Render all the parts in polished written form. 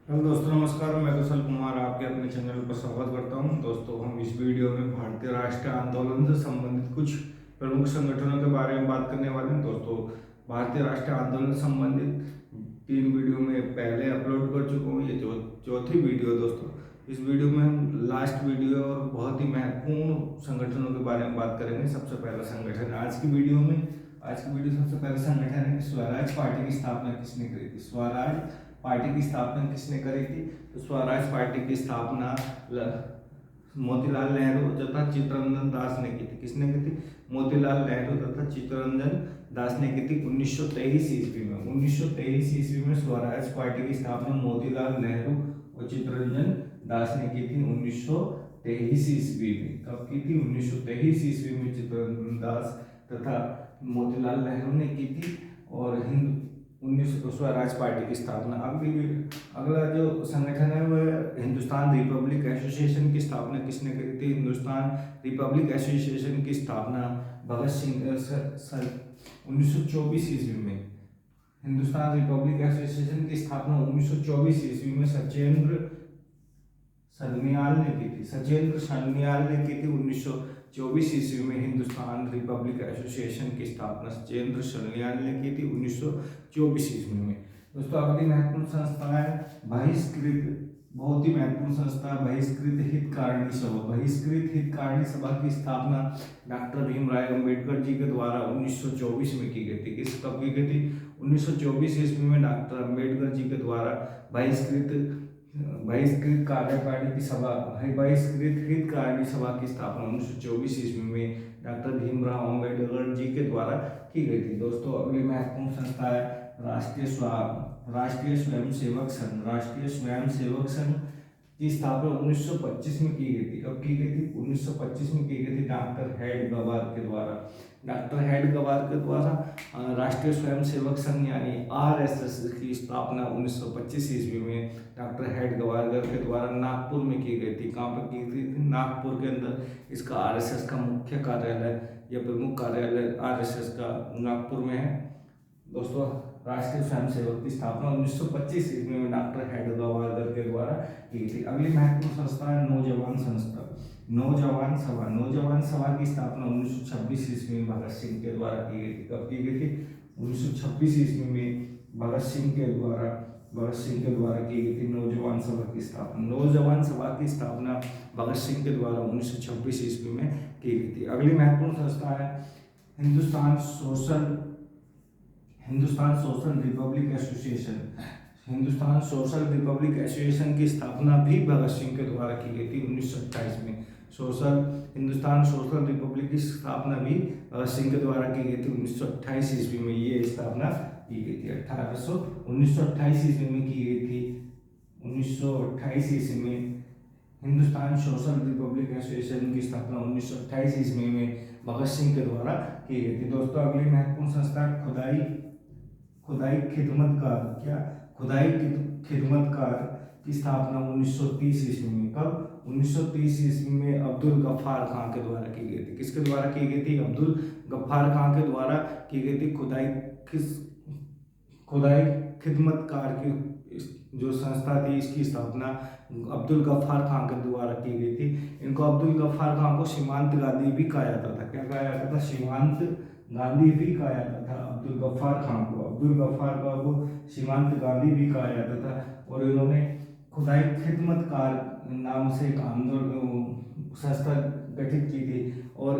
Hello दोस्तों, नमस्कार। मैं कुशल कुमार आपके अपने चैनल पर स्वागत करता हूं। दोस्तों, हम इस वीडियो में भारतीय राष्ट्रीय आंदोलन से संबंधित कुछ प्रमुख संगठनों के बारे में बात करने वाले हैं। दोस्तों, भारतीय राष्ट्रीय आंदोलन से संबंधित 3 वीडियो में पहले अपलोड कर चुका हूँ। ये चौथी वीडियो है। दोस्तों, इस वीडियो में हम लास्ट वीडियो और बहुत ही महत्वपूर्ण संगठनों के बारे में बात करेंगे। सबसे पहला संगठन आज की वीडियो सबसे पहला संगठन है स्वराज पार्टी की स्थापना किसने करी थी। स्वराज पार्टी की स्थापना किसने करी थी? तो स्वराज पार्टी की स्थापना मोतीलाल नेहरू तथा चित्तरंजन दास ने की थी। किसने की थी? मोतीलाल नेहरू तथा चित्तरंजन दास ने की थी 1923 ईस्वी में। 1923 ईस्वी में स्वराज पार्टी की स्थापना मोतीलाल नेहरू और चित्तरंजन दास ने की थी 1923 ईस्वी में। कब की थी? 1923 ईस्वी में चित्तरंजन दास तथा मोतीलाल नेहरू ने की थी। और स्वराज पार्टी की स्थापना। अगला जो संगठन है वह हिंदुस्तान रिपब्लिक एसोसिएशन की स्थापना किसने करी थी? हिंदुस्तान रिपब्लिक एसोसिएशन की स्थापना भगत सिंह 1924 ईस्वी में। हिंदुस्तान रिपब्लिक एसोसिएशन की स्थापना 1924 ईस्वी में सचेंद्र सन्याल ने की थी। सचेंद्र सन्याल ने की थी 1924 ईस्वी में हिंदुस्तान रिपब्लिक एसोसिएशन की स्थापना सचेंद्र सन्याल ने की थी 1924 ईस्वी में। दोस्तों, अगली महत्वपूर्ण संस्था है बहिष्कृत, बहुत ही महत्वपूर्ण संस्था, बहिष्कृत हितकारिणी सभा। बहिष्कृत हितकारिणी सभा की स्थापना डॉक्टर भीमराव अम्बेडकर जी के द्वारा 1924 में की गई थी। कब की गई थी? 1924 ईस्वी में डॉक्टर अम्बेडकर जी के द्वारा बहिष्कृत कार्यकारिणी की सभा बहिष्कृत हितकारिणी सभा की स्थापना 1924 ईस्वी में डॉक्टर भीमराव अम्बेडकर जी के द्वारा की गई थी। दोस्तों, अगली महत्वपूर्ण संस्था है राष्ट्रीय स्वयंसेवक संघ। राष्ट्रीय स्वयंसेवक संघ की स्थापना 1925 में की गई थी। कब की गई थी? 1925 में की गई थी डॉक्टर हेड गवार के द्वारा। डॉक्टर हेड गवार के द्वारा राष्ट्रीय स्वयंसेवक संघ यानी आरएसएस की स्थापना 1925 ईस्वी में डॉक्टर हेड गवारकर के द्वारा नागपुर में की गई थी। कहाँ पर की गई थी? नागपुर के अंदर इसका आरएसएस का मुख्य कार्यालय या प्रमुख कार्यालय आरएसएस का नागपुर में है। दोस्तों, राष्ट्रीय स्वयंसेवक की स्थापना 1925 ईस्वी में डॉक्टर हेड गवारकर के द्वारा की थी। अगली महत्वपूर्ण संस्था है नौजवान संस्था, नौजवान सभा। नौजवान सभा की स्थापना 1926 ईस्वी में भगत सिंह के द्वारा की गई थी। कब की गई थी? 1926 ईस्वी में भगत सिंह के द्वारा की गई थी नौजवान सभा की स्थापना। नौजवान सभा की स्थापना भगत सिंह के द्वारा 1926 ईस्वी में की गई थी। अगली महत्वपूर्ण संस्था है Hindustan social Republic association. Hindustan social Republic association की स्थापना भी भगत सिंह के द्वारा की गई थी 1928 में। हिंदुस्तान सोशल रिपब्लिक की स्थापना भी भगत सिंह के द्वारा की गई थी 1928 ईस्वी में। ये स्थापना की गई थी 1928 ईस्वी में की गई थी। 1928 ईस्वी में हिंदुस्तान सोशल रिपब्लिक एसोसिएशन की स्थापना 1928 ईस्वी में भगत सिंह के द्वारा की गई थी। दोस्तों, अगली महत्वपूर्ण संस्था खुदाई खिदमतकार की स्थापना 1930 ईस्वी में। कब? 1930 ईस्वी में अब्दुल गफ्फार खां के द्वारा की गई थी। किसके द्वारा की गई थी? अब्दुल गफ्फार खां के द्वारा की गई थी। खुदाई खिदमतकार की जो संस्था थी इसकी स्थापना अब्दुल गफ्फार खां के द्वारा की गई थी। इनको अब्दुल गफ्फार खां को सीमांत गांधी भी कहा जाता था। क्या कहा जाता था? सीमांत गांधी भी कहा जाता था अब्दुल गफ्फार खां को। अब्दुल गफ्फार खां को सीमांत गांधी भी कहा जाता था। और इन्होंने खुदाई खिदमतकार नाम से एक आंदोलन संस्था गठित की थी। और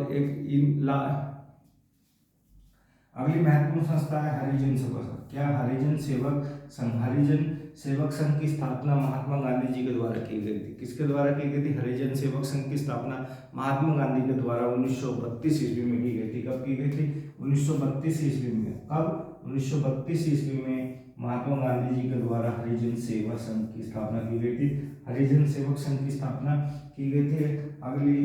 अगली महत्वपूर्ण संस्था है हरिजन सेवा संघ। क्या? हरिजन सेवक संघ। हरिजन सेवक संघ की स्थापना महात्मा गांधी जी के द्वारा की गई थी। किसके द्वारा की गई थी? हरिजन सेवक संघ की स्थापना महात्मा गांधी के द्वारा 1932 ईस्वी में की गई थी। कब की गई थी? 1932 ईस्वी में। कब? 1932 ईस्वी में महात्मा गांधी जी के द्वारा हरिजन सेवा संघ की स्थापना की गई थी। हरिजन सेवक संघ की स्थापना की गई थी। अगली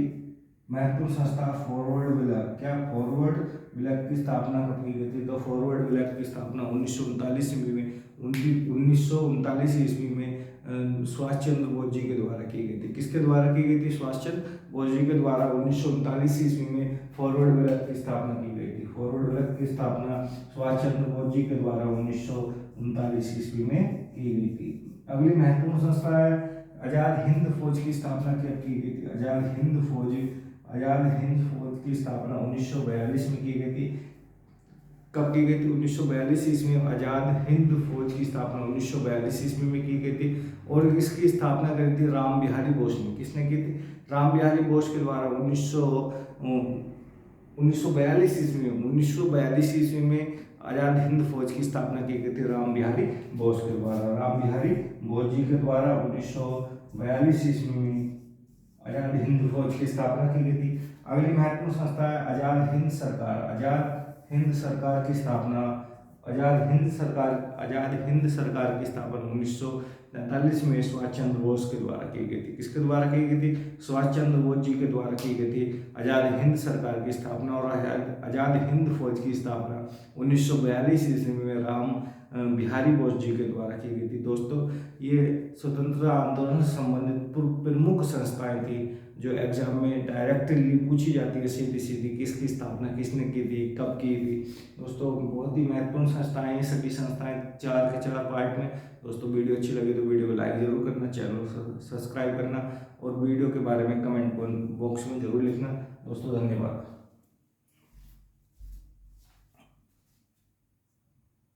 महत्वपूर्ण संस्था फॉरवर्ड ब्लॉक। क्या? फॉरवर्ड ब्लॉक की स्थापना कब की गई थी? तो फॉरवर्ड ब्लॉक की स्थापना 1939 ईस्वी में सुभाष चंद्र बोस जी के द्वारा की गई थी। किसके द्वारा की गई थी? सुभाष चंद्र बोस जी के द्वारा 1939 ईस्वी में फॉरवर्ड ब्लॉक की स्थापना की गई थी। फॉरवर्ड ब्लॉक की स्थापना सुभाष चंद्र बोस जी के द्वारा 1939 ईस्वी में की गई थी। अगली महत्वपूर्ण संस्था है आजाद हिंद फौज की स्थापना कब की गई थी? आजाद हिंद फौज की स्थापना 1942 में की गई थी। कब की गई थी? 1942 ईस्वी में आजाद हिंद फौज की स्थापना 1942 ईस्वी में की गई थी। और इसकी स्थापना करी थी राम बिहारी बोस ने। किसने की थी? राम बिहारी बोस के द्वारा 1942 ईस्वी में आजाद हिंद फौज की स्थापना की गई थी राम बिहारी बोस के द्वारा। राम बिहारी बोस जी के द्वारा 1942 ईस्वी में आजाद हिंद फौज की स्थापना की गई थी। अगली महत्वपूर्ण संस्था है आजाद हिंद सरकार। आजाद हिंद सरकार की स्थापना आजाद हिंद सरकार की स्थापना 1943 में सुभाष चंद्र बोस के द्वारा की गई थी। किसके द्वारा की गई थी? सुभाष चंद्र बोस जी के द्वारा की गई थी आजाद हिंद सरकार की स्थापना। और आजाद हिंद फौज की स्थापना 1942 ईस्वी में राम बिहारी बोस जी के द्वारा की गई थी। दोस्तों, ये स्वतंत्रता आंदोलन से संबंधित प्रमुख संस्थाएं थी जो एग्जाम में डायरेक्टली पूछी जाती है सीधी सीधी, किसकी स्थापना किसने की थी, कब की थी। दोस्तों, बहुत ही महत्वपूर्ण संस्थाएं, सभी संस्थाएं 4 के 4 पार्ट में। दोस्तों, वीडियो अच्छी लगे तो वीडियो को लाइक जरूर करना, चैनल को सब्सक्राइब करना और वीडियो के बारे में कमेंट बॉक्स में जरूर लिखना। दोस्तों, धन्यवाद।